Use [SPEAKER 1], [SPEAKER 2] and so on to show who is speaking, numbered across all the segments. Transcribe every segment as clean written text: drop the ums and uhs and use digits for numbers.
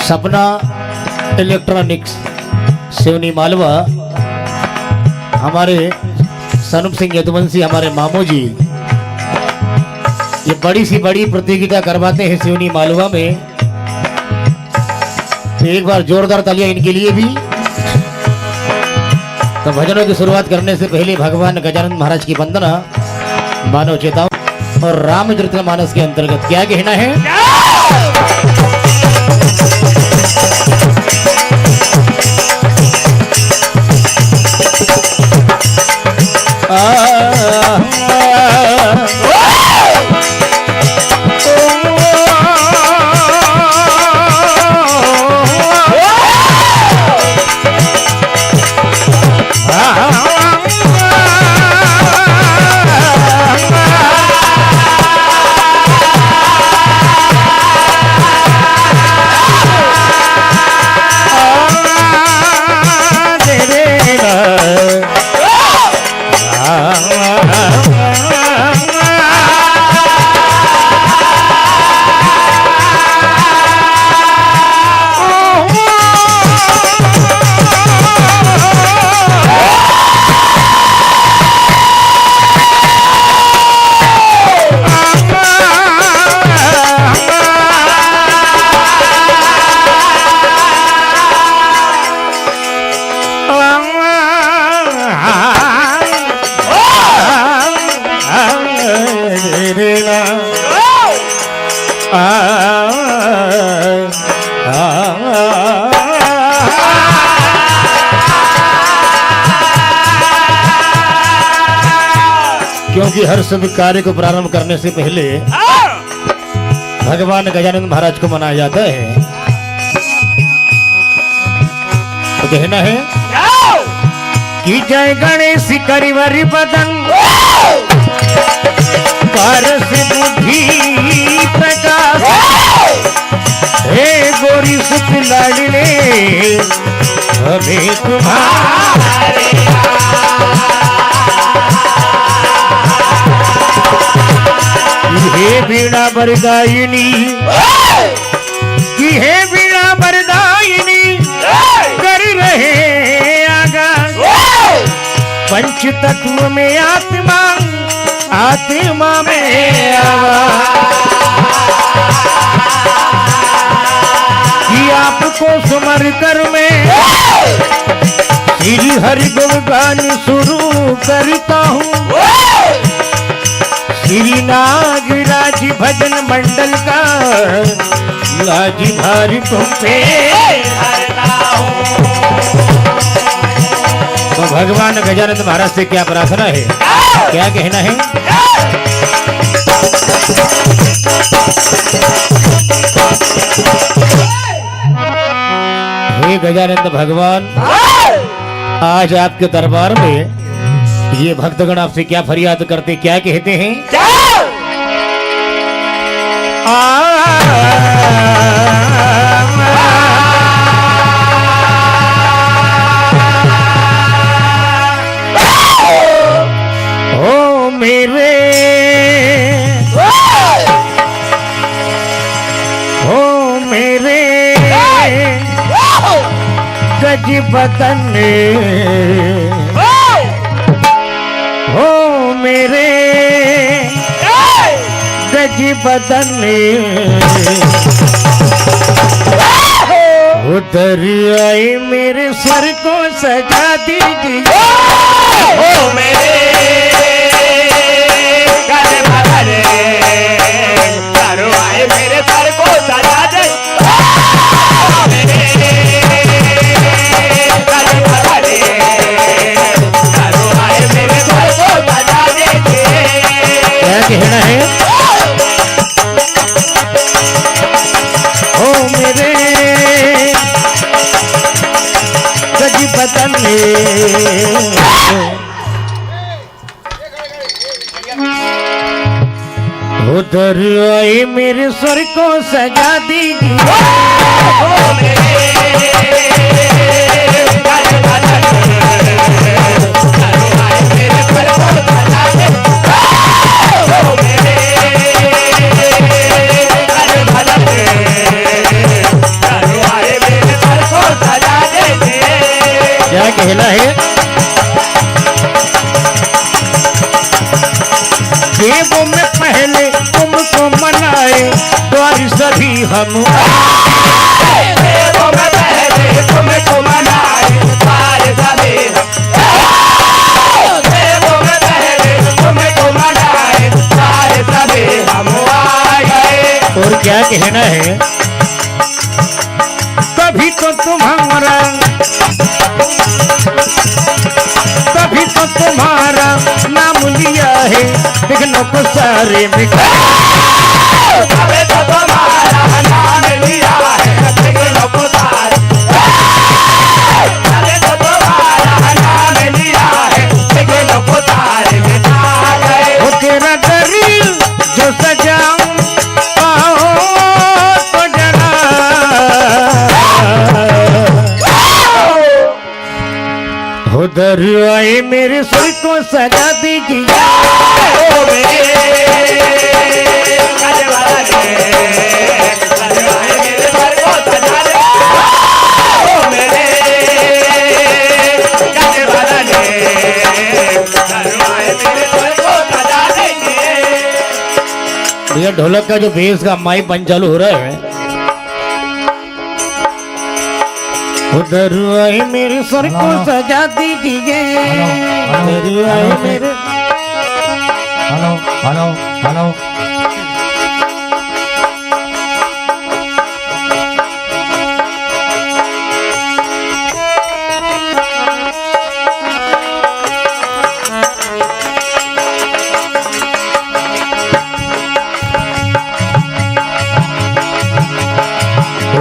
[SPEAKER 1] सपना इलेक्ट्रॉनिक्स सिवनी मालवा, हमारे सनम सिंह यदुवंशी, हमारे मामू जी, ये बड़ी सी बड़ी प्रतियोगिता करवाते हैं सिवनी मालवा में। तो एक बार जोरदार तालियां इनके लिए भी। तो भजनों की शुरुआत करने से पहले भगवान गजानन महाराज की वंदना मानव चेताओं और रामचरितमानस के अंतर्गत क्या कहना है। क्योंकि हर शुभ कार्य को प्रारंभ करने से पहले भगवान गजानन महाराज को मनाया जाता है। तो कहना है कि जय गणेश करिवर बदन पारस बुद्धि प्रकाश, हे गोरी सुख लाडले हमें तुम्हारे हे बीणा बरदायिनी, कि हे बीणा बरदायिनी कर रहे आगान, पंच तत्व में आत्मा आत्मा में आवाज, कि आपको सुमर कर मैं श्री हरि गुणगान शुरू करता हूँ। श्री नागराज भजन मंडल का लाजी भारी तुम पे हरता हूं। तो भगवान गजानन महाराज से क्या प्रार्थना है, क्या कहना है। हे गजानन भगवान, आज आपके दरबार में ये भक्तगण आपसे क्या फरियाद करते, क्या कहते हैं। ओ मेरे गज बदन, हो मेरे गज बदन, उधर आए मेरे सर को सजा दीजिए।
[SPEAKER 2] हो मेरे गज बदन, उधर आए मेरे सर को सजा दे।
[SPEAKER 1] कहना है ओ मेरे गज बदन, उधर आए मेरे स्वर को सजा दीजिए।
[SPEAKER 2] ओ मेरे गज बदन, उधर आए मेरे सर को सजा दे।
[SPEAKER 1] कहना है देवों में पहले तुमको मनाए द्वार सभी हम
[SPEAKER 2] देवों में पहले तुमको मनाए द्वार सभी हम देवों में पहले तुमको मनाए द्वार सभी हम आए।
[SPEAKER 1] और क्या कहना है तभी तो तुम्हारा नाम लिया है विघ्नों को सारे मिटा
[SPEAKER 2] तभी तो तुम्हारा नाम लिया है विघ्नों को सारे तभी तो तुम्हारा नाम लिया है विघ्नों को सारे मिटा गए।
[SPEAKER 1] वो तेरा दरिल जो सजाऊं पाओ तो जरा हो दर आए मेरे सुर को सजा दीजिए
[SPEAKER 2] ओ मेरे कलवाले कलवाले मेरे सर को सजा दे ओ मेरे कलवाले कलवाले मेरे सर को सजा दीजिए।
[SPEAKER 1] भैया ढोलक का जो बेस का माइक बन चालू हो रहा है उधर आए मेरे सर को सजा दीजिए उधर आए मेरे
[SPEAKER 3] हेलो हेलो हेलो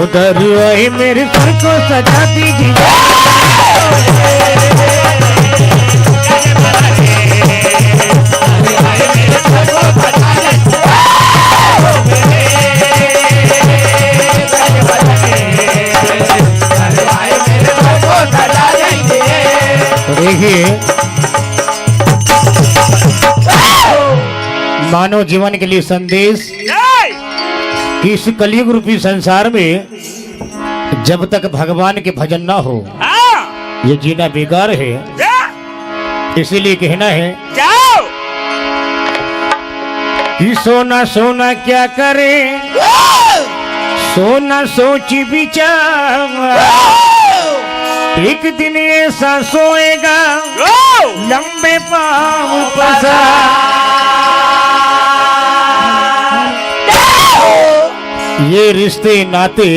[SPEAKER 1] उधर आए मेरे सर को सजा दीजिए देखिए मानव जीवन के लिए संदेश कि इस कलयुग रूपी संसार में जब तक भगवान के भजन ना हो ये जीना बेकार है। इसीलिए कहना है कि सोना सोना क्या करे सोना सोच विचार एक दिन ऐसा सोएगा लंबे पाँव पसार ये रिश्ते नाते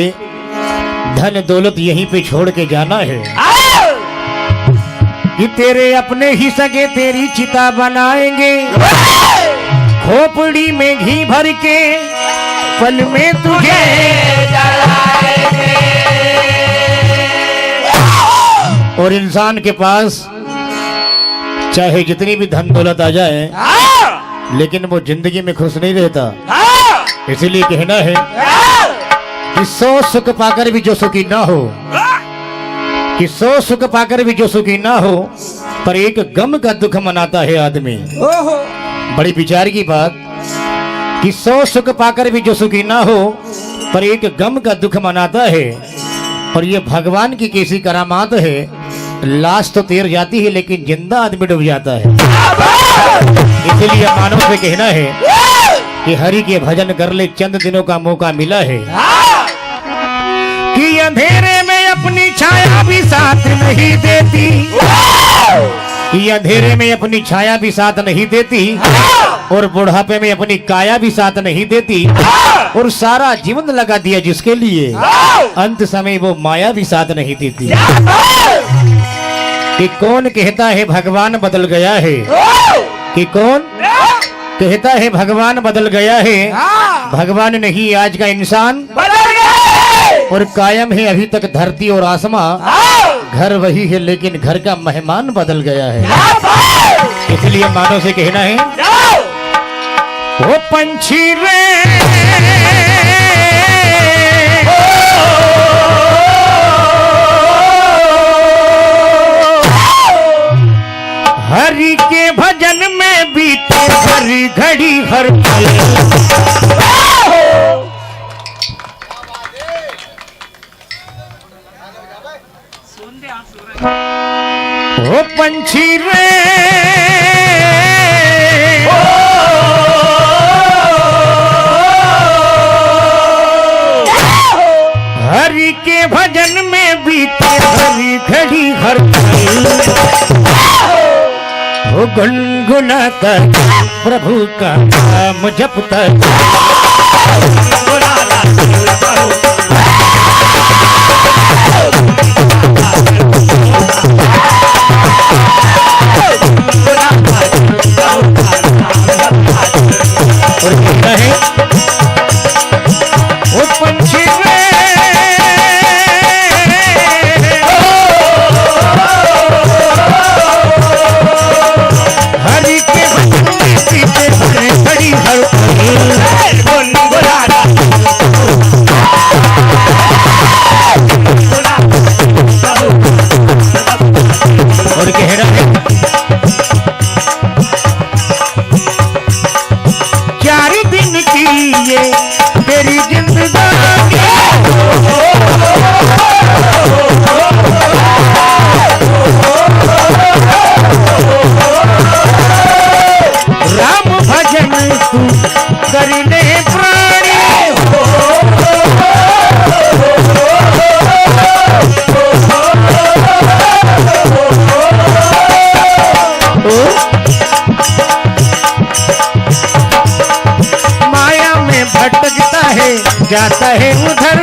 [SPEAKER 1] धन दौलत यहीं पे छोड़ के जाना है कि तेरे अपने ही सगे तेरी चिता बनाएंगे खोपड़ी में घी भर के पल में तुझे और इंसान के पास चाहे जितनी भी धन दौलत आ जाए लेकिन वो जिंदगी में खुश नहीं रहता। इसीलिए कहना है कि 100 सुख पाकर भी जो सुखी ना हो कि 100 सुख पाकर भी जो सुखी ना हो पर एक गम का दुख मनाता है आदमी। बड़ी विचार की बात कि 100 सुख पाकर भी जो सुखी ना हो पर एक गम का दुख मनाता है। और ये भगवान की कैसी करामात है लाश तो तैर जाती है लेकिन जिंदा आदमी डूब जाता है। इसलिए मानव से कहना है कि हरि के भजन कर ले चंद दिनों का मौका मिला है कि अंधेरे में अपनी छाया भी साथ नहीं देती कि अंधेरे में अपनी छाया भी साथ नहीं देती और बुढ़ापे में अपनी काया भी साथ नहीं देती और सारा जीवन लगा दिया जिसके लिए अंत समय वो माया भी साथ नहीं देती। कि कौन कहता है भगवान बदल गया है कि कौन कहता है भगवान बदल गया है भगवान नहीं आज का इंसान और कायम है अभी तक धरती और आसमां घर वही है लेकिन घर का मेहमान बदल गया है। इसलिए मानव से कहना है वो पंछी रे हरि के भजन में बीते हर घड़ी हर पल ओ पंछी रे हरि के भजन में बीते हरी घड़ी हर पल वो गुनगुना कर प्रभु का नाम जपता और कहता है वो पंछी रे हरि के भजन में बीते हर घड़ी हर और कह रहा है 4 दिन की ये तेरी जिंदगानी राम भजन तू करने प्राणी माया में भटकता है जाता है उधर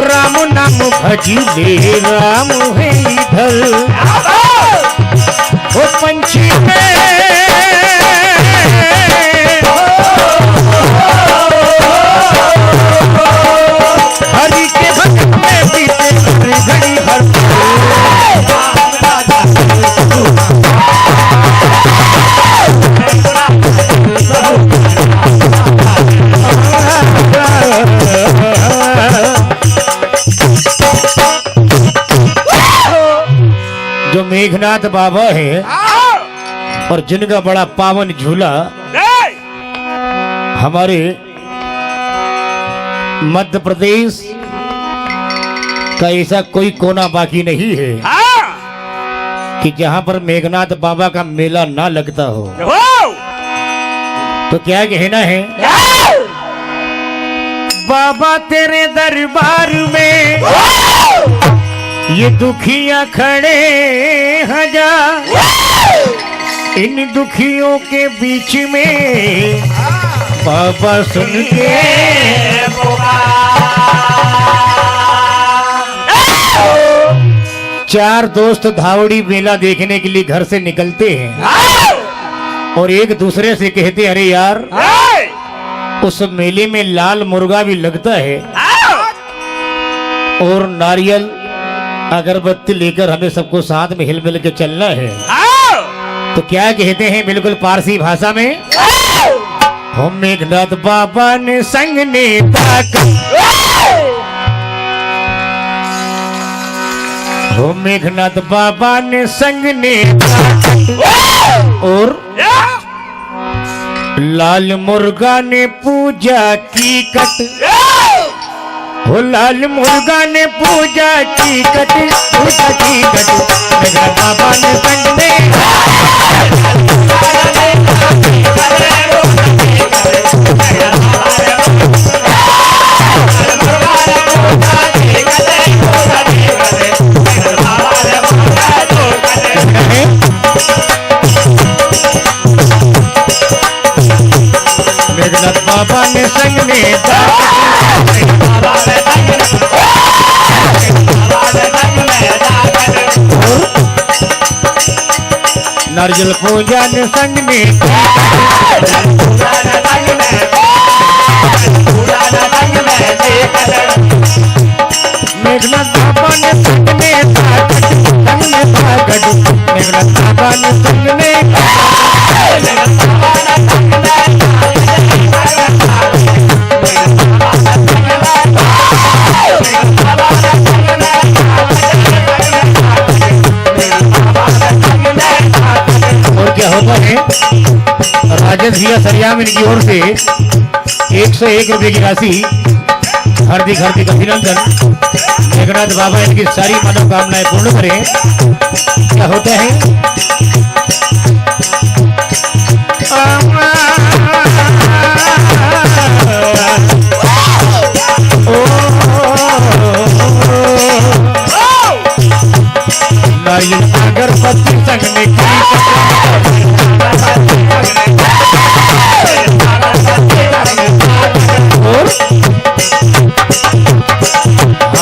[SPEAKER 1] राम नाम भजी ले राम है इधर वो पंछी में हरि के भजन में बीते हर घड़ी हर जो मेघनाथ बाबा है और जिनका बड़ा पावन झूला हमारे मध्य प्रदेश का ऐसा कोई कोना बाकी नहीं है कि जहां पर मेघनाथ बाबा का मेला ना लगता हो। तो क्या कहना है बाबा तेरे दरबार में ये दुखिया खड़े हजार इन दुखियों के बीच में बाबा सुन के चार दोस्त धावड़ी मेला देखने के लिए घर से निकलते हैं और एक दूसरे से कहते अरे यार उस मेले में लाल मुर्गा भी लगता है और नारियल अगरबत्ती लेकर हमें सबको साथ में हिल मिल के चलना है। तो क्या कहते हैं बिल्कुल पारसी भाषा में हम मेघनाथ बाबा ने संग ने हो मेघनाथ बाबा ने संग ने और लाल मुर्गा ने पूजा की कट हो लाल मुर्गा ने पूजा की कट मेघनाथ बाबा ने संग ने मेघनाथ बाबा ने संग में नारियल पूजा ने संग में मेघनाथ बाबा ने संग में मेघनाथ बाबा ने संग में और क्या होता है राजेश भैया सरियाम इनकी ओर से 101 रुपए की राशि हार्दिक हार्दिक अभिनंदन। मेघनाथ बाबा इनकी सारी मनोकामनाएं पूर्ण करें। क्या होता है? नारियल अगरबत्ती संगने की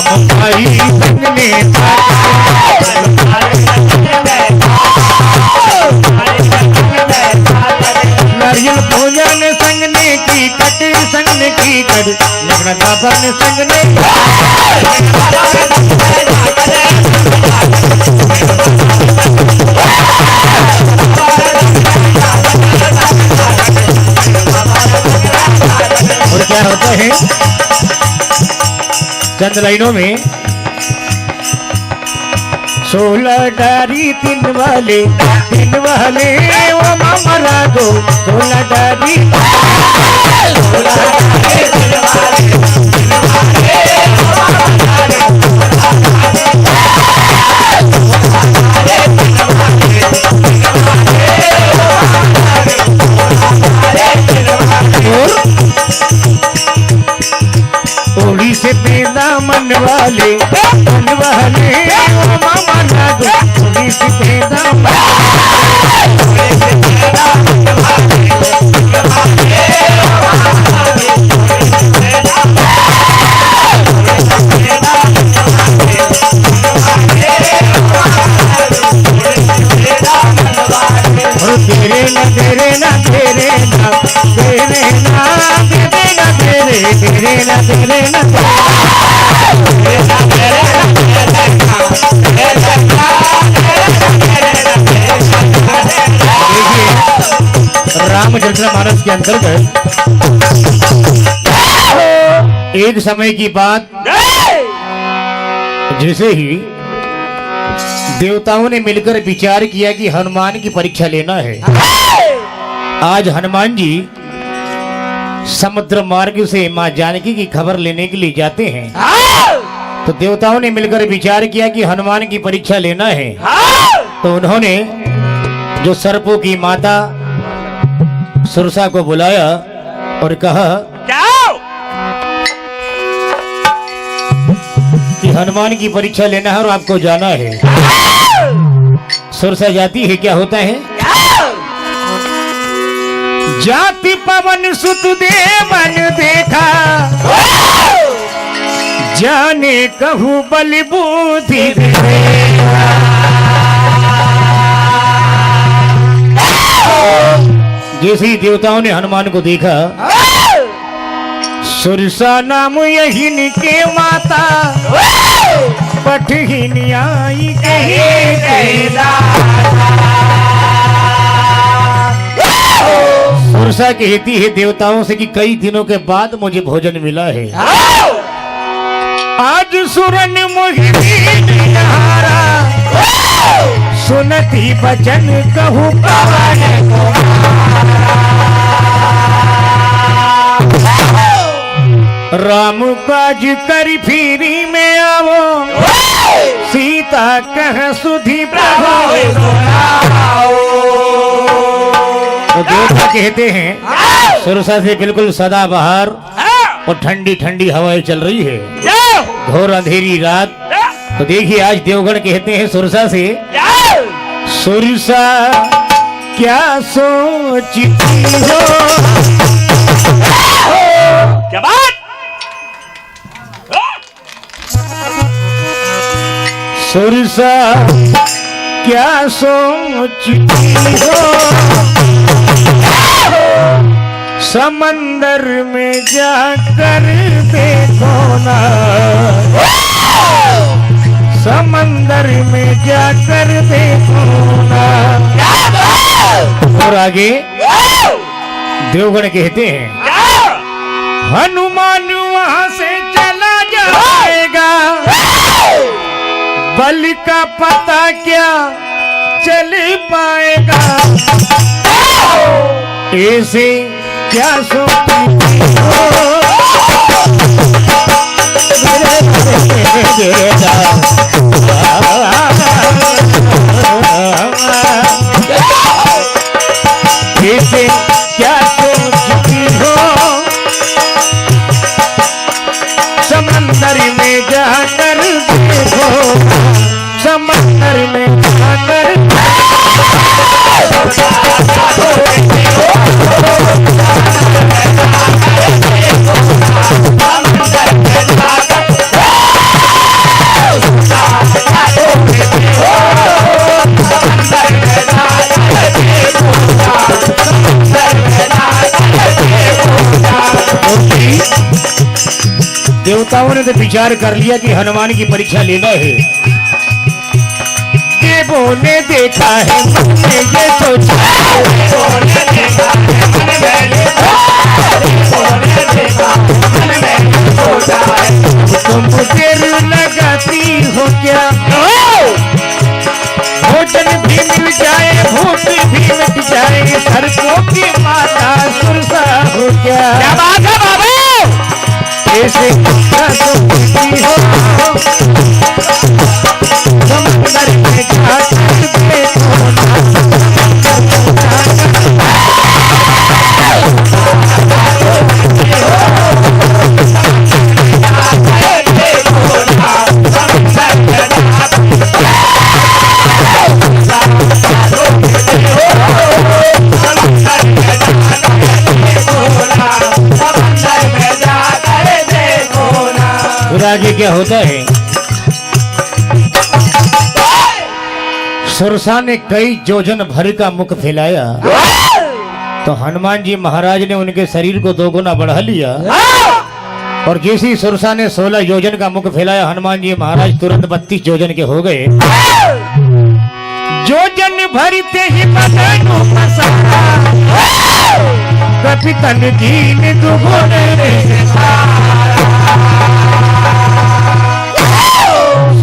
[SPEAKER 1] हम भाई संगने नारियल पूजन संगने की कट संगने की कट लगना बाबा ने संगने और क्या होता है चंद लाइनों में 16 डारी तीन वाले ओ मामा रागो 16 डारी ओड़ी से पैदा मन वाले ओ मामा रागो ओड़ी से पैदा तेरे ना रामचरितमानस के अंतर्गत एक समय की बात, जैसे ही देवताओं ने मिलकर विचार किया कि हनुमान की परीक्षा लेना है। आज हनुमान जी समुद्र मार्ग से मां जानकी की खबर लेने के लिए जाते हैं। तो देवताओं ने मिलकर विचार किया कि हनुमान की परीक्षा लेना है। तो उन्होंने जो सर्पों की माता सुरसा को बुलाया और कहा कि हनुमान की परीक्षा लेना है और आपको जाना है। सुरसा जाती है। क्या होता है? जाति पवन सुत देवन देखा जाने कहूँ बल बुद्धि जैसे ही देवताओं ने हनुमान को देखा, सुरसा नाम यही के माता पठहीन आई सुरसा कहती है देवताओं से कि कई दिनों के बाद मुझे भोजन मिला है। आज सुरन मोहिनी नहारा सुनती बचन कहूँ राम काज कर फिरी में आवो सीता कह सुधी प्रभु। तो देवता कहते हैं सुरसा से बिल्कुल सदा बहार और ठंडी ठंडी हवाएं चल रही है, घोर अंधेरी रात। तो देखिए आज देवगण कहते हैं सुरसा से, सुरसा क्या सोचती हो। क्या बात? सुरसा क्या सोचती हो, समंदर में जाकर देखो ना, समंदर में जाकर देखो ना। और आगे देवगण कहते हैं हनुमान वहां से चला जाएगा, बल का पता क्या चल पाएगा। ऐसे क्या सोचती हो इसे क्या सोचती हो समंदर में जाकर देखो समंदर में जाकर देवताओं ने तो विचार कर लिया कि हनुमान की परीक्षा लेना है। देवों ने देखा है मन में ये सोचा तुम देर लगाती हो क्या भोजन भी मिल जाए भूख भी मिट जाए सरसों की माता सुरसा हो क्या बात है बाबू ऐसे क्या सोचती हो समंदर में जाकर देखो आगे क्या होता है। सुरसा ने कई योजन भर का मुख फैलाया तो हनुमान जी महाराज ने उनके शरीर को 2 गुना बढ़ा लिया और जैसे ही सुरसा ने 16 योजन का मुख फैलाया हनुमान जी महाराज तुरंत 32 योजन के हो गए। योजन भरते ही कभी तन दीन दुगुने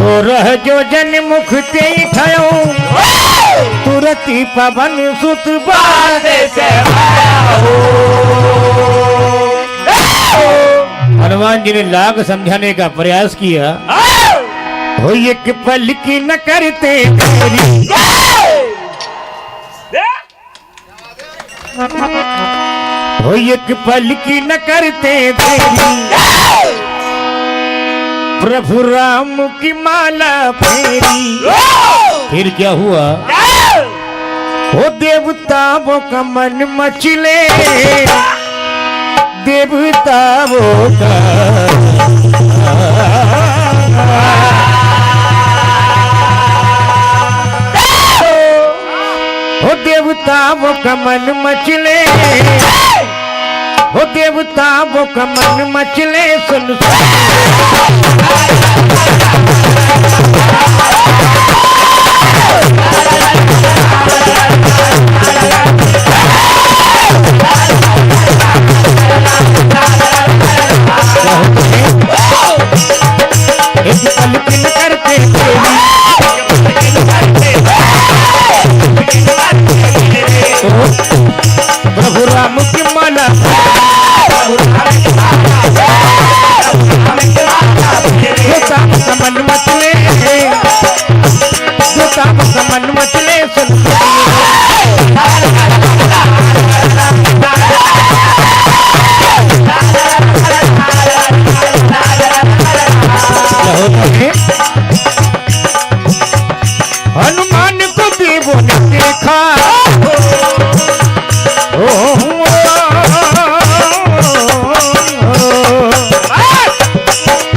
[SPEAKER 1] सोरह योजन मुख ते ठयो तुरती पवन सुत बादे से हनुमान जी ने लाख समझाने का प्रयास किया हो एक पल की न करते तेरी हो एक पल की न करते तेरी प्रभु राम की माला फेरी। फिर क्या हुआ वो देवताओं का मन मचले देवताओं का वो देवताओं का मन मचले वो देवताओं का मन मचले सुन करते प्रभु राम की माला मन मचले मन मचले हनुमान को देवों ने देखा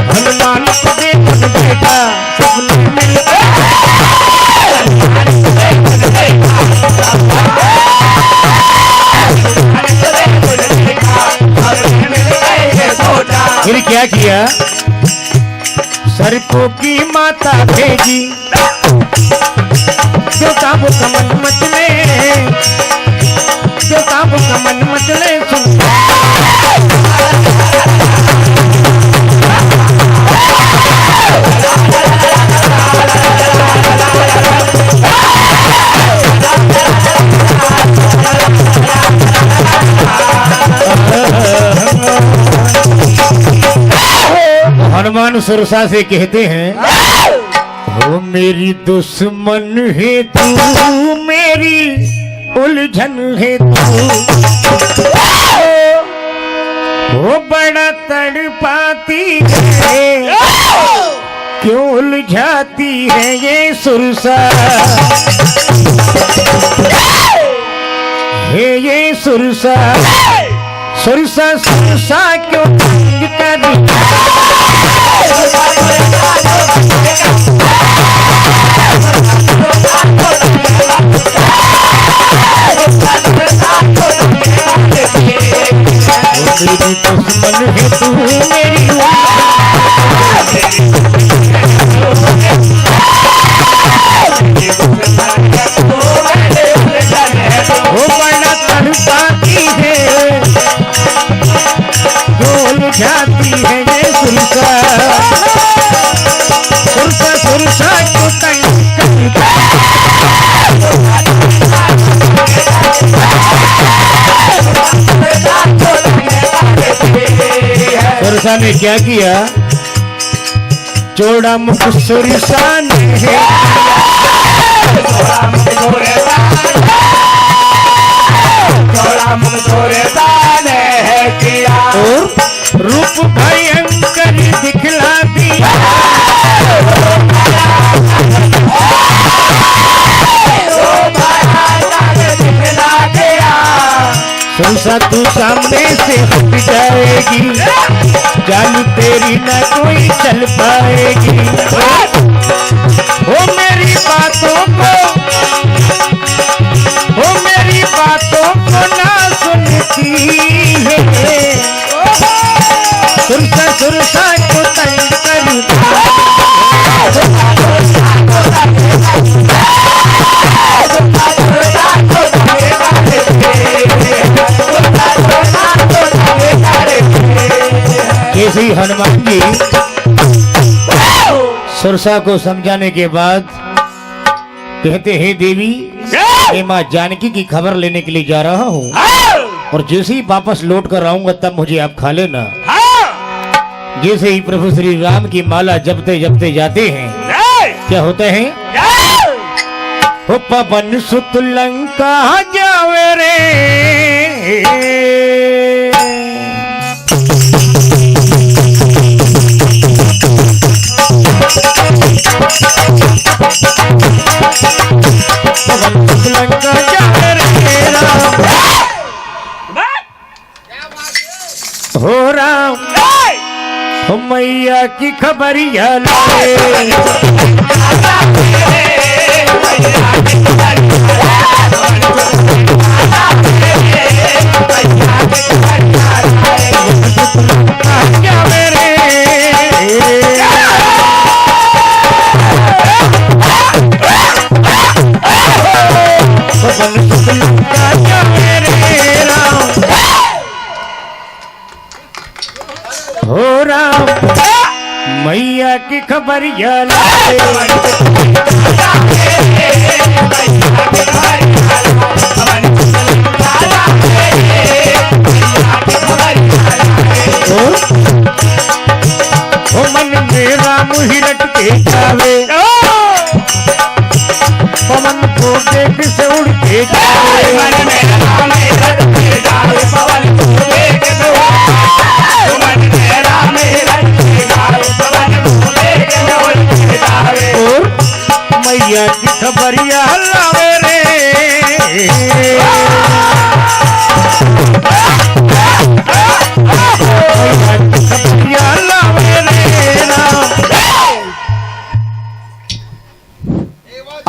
[SPEAKER 1] हनुमान को देवों ने देखा सपने में फिर क्या किया सर्पों की माता भेजी देवताओं का मन मचले देवताओं का मन मचले हनुमान भगवान सुरसा से कहते हैं, हो मेरी दुश्मन है तू, मेरी उलझन है तू, वो बड़ा तड़पाती है, क्यों उलझाती है ये सुरसा, है ये सुरसा, सुरसा सुरसा क्यों तंग करती, मेरी दुश्मन है तू, मेरी वो बड़ा तड़पाती है, जो जाती है ये सुरसा, सुरसा सुरसा को तंग करता, सुरसा ने क्या किया, चौड़ा मुख सुरसा ने और रूप भयंकर दिखला दिया, सुरसा तू सामने से हट जाएगी, जान तेरी न कोई चल पाएगी, ओ मेरी बातों को, ओ मेरी बातों को ना सुनती है, सुरसा सुरसा को तंग करता, कैसे हनुमान जी सुरसा को समझाने के बाद कहते हैं, देवी मैं माँ जानकी की खबर लेने के लिए जा रहा हूँ, और जैसे ही वापस लौट कर आऊंगा तब मुझे आप खा लेना। जैसे ही प्रभु श्री राम की माला जपते जपते जाते हैं, क्या होता है, हो पवन सुत लंका जावे रे, पवन सुत लंका जावे रे राम, हो राम, हो मैया की खबरिया लाए, हो राम मैया की खबरिया लाए, ओ मन मेरा मुहिरट के जावे, पवन को देख से उड़ के जावे, मन मेरा मुहिरट के जावे, पवन को देख से मन मेरा मुहिरट के जावे, पवन को देख से उड़ के जावे, और मैया की खबरिया लावे रे, मैया की खबरिया लावे रे राम।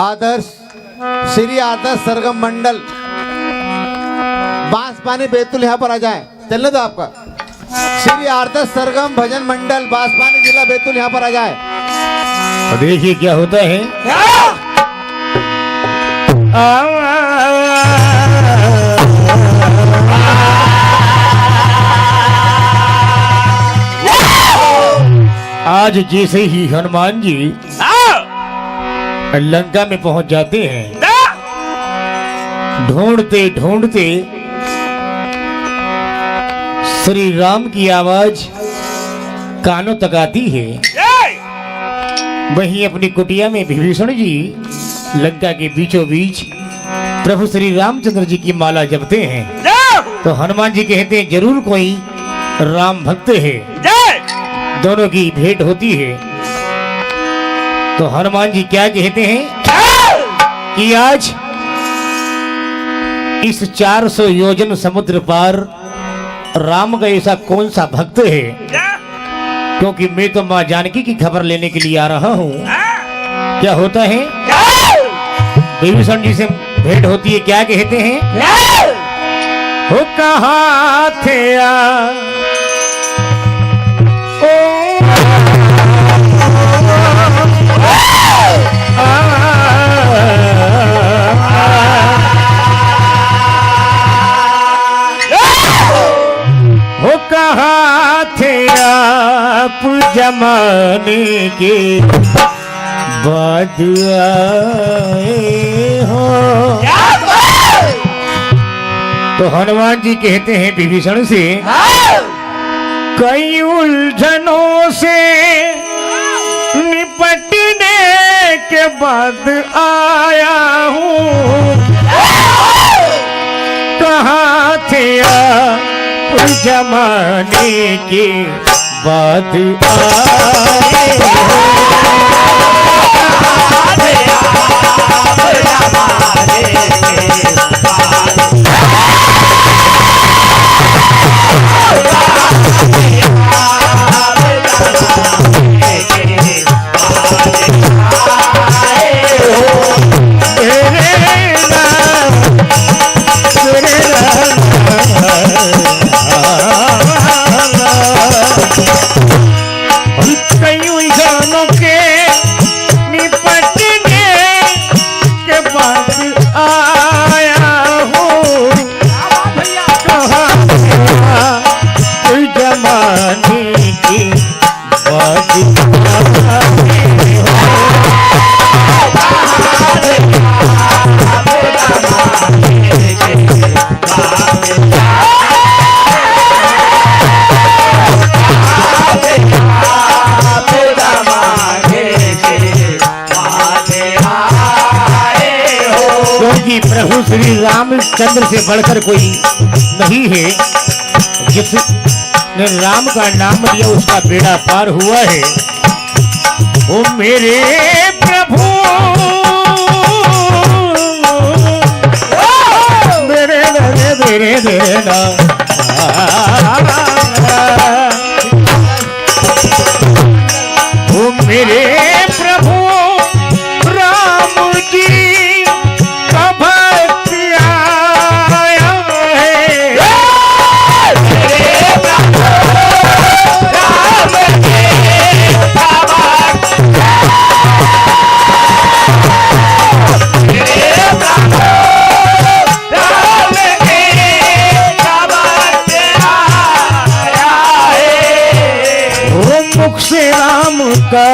[SPEAKER 4] आदर्श श्री आदर्श सरगम मंडल बांसपानी बैतूल यहाँ पर आ जाए, चलने दो आपका। श्री आदर्श सरगम भजन मंडल बांसपानी जिला बैतूल यहाँ पर आ जाए।
[SPEAKER 1] देखिए क्या होता है, आज जैसे ही हनुमान जी लंका में पहुंच जाते हैं, ढूंढते ढूंढते श्री राम की आवाज कानों तक आती है। वहीं अपनी कुटिया में विभीषण जी लंका के बीचों बीच प्रभु श्री रामचंद्र जी की माला जपते हैं। तो हनुमान जी कहते हैं जरूर कोई राम भक्त है। दोनों की भेंट होती है। तो हनुमान जी क्या कहते हैं कि आज इस 400 योजन समुद्र पार राम का ऐसा कौन सा भक्त है, क्योंकि मैं तो मां जानकी की खबर लेने के लिए आ रहा हूं। क्या होता है, विभीषण जी से भेंट होती है। क्या कहते हैं, हो कहाँ थे हो कहाँ थे आप जमाने के बाद आए हो। तो हनुमान जी कहते हैं विभीषण से कई उलझनों से निपटने के बाद आया हूँ। कहाँ थे आप जमाने के बाद आए प्रभु श्री रामचंद्र से बढ़कर कोई नहीं है। जिसने राम का नाम लिया उसका बेड़ा पार हुआ है। ओ मेरे प्रभु मेरे मेरे मेरे मेरे ना ओ मेरे प्रभु राम जी मुख से राम का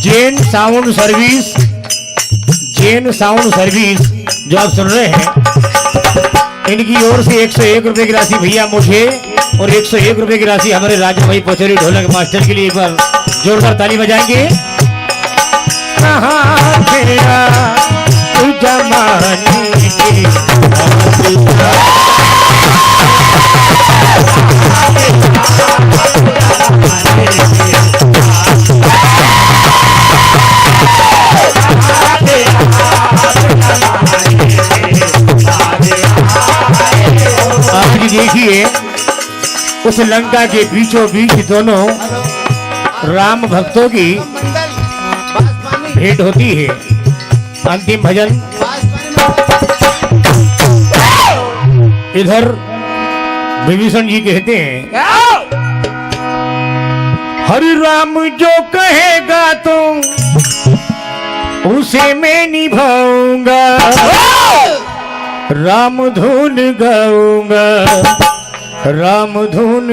[SPEAKER 1] जैन साउंड सर्विस जो आप सुन रहे हैं, इनकी ओर से 101 रुपए की राशि भैया मुझे और 101 रुपए की राशि हमारे राजू भाई पचौरी ढोलक मास्टर के लिए एक बार जोरदार ताली बजाएंगे। कहाँ थे जमाने आप जी देखिए उस लंका के बीचों बीच दोनों राम भक्तों की भेंट होती है। अंतिम भजन इधर विभीषण जी कहते हैं हरि राम जो कहेगा तो उसे मैं निभाऊंगा, राम धुन गाऊंगा, राम धुन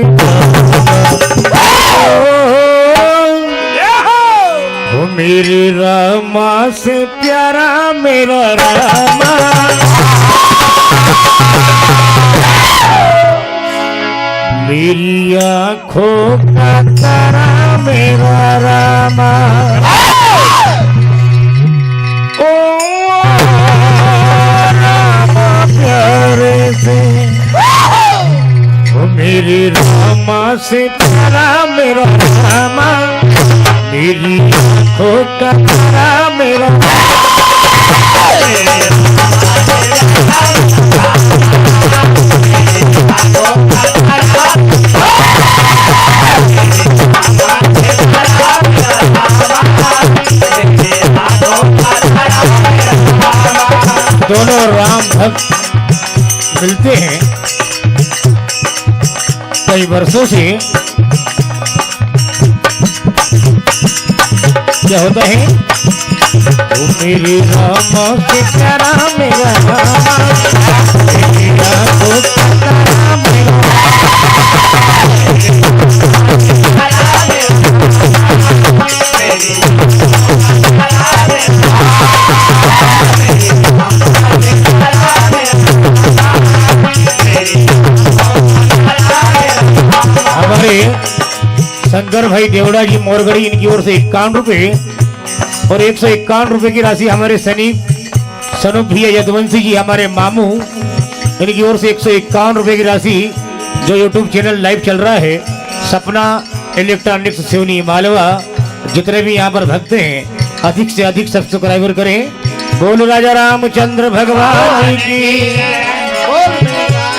[SPEAKER 1] वो मेरे रामा से प्यारा मेरा रामा, मेरी आंखों का तारा मेरा रामा ओ रामा प्यारे से ओ मेरी रामा से तारा मेरा रामा मेरी आंखों का तारा मेरा दोनों राम भक्त मिलते हैं कई वर्षों से। क्या होता है? ओ मेरे रामा के प्यारा मेरा रामा मेरी आंखों का तारा मेरा हमारे शंकर भाई देवड़ा जी मोरगढ़ी इनकी ओर से 51 रुपए और 151 रुपए की राशि हमारे सनूप भैया यदुवंशी जी हमारे मामू इनकी ओर से 151 रुपए की राशि जो यूट्यूब चैनल लाइव चल रहा है सपना इलेक्ट्रॉनिक्स सिवनी मालवा। जितने भी यहाँ पर भक्त हैं अधिक से अधिक सब्सक्राइबर करें। बोलो राजा रामचंद्र भगवान की।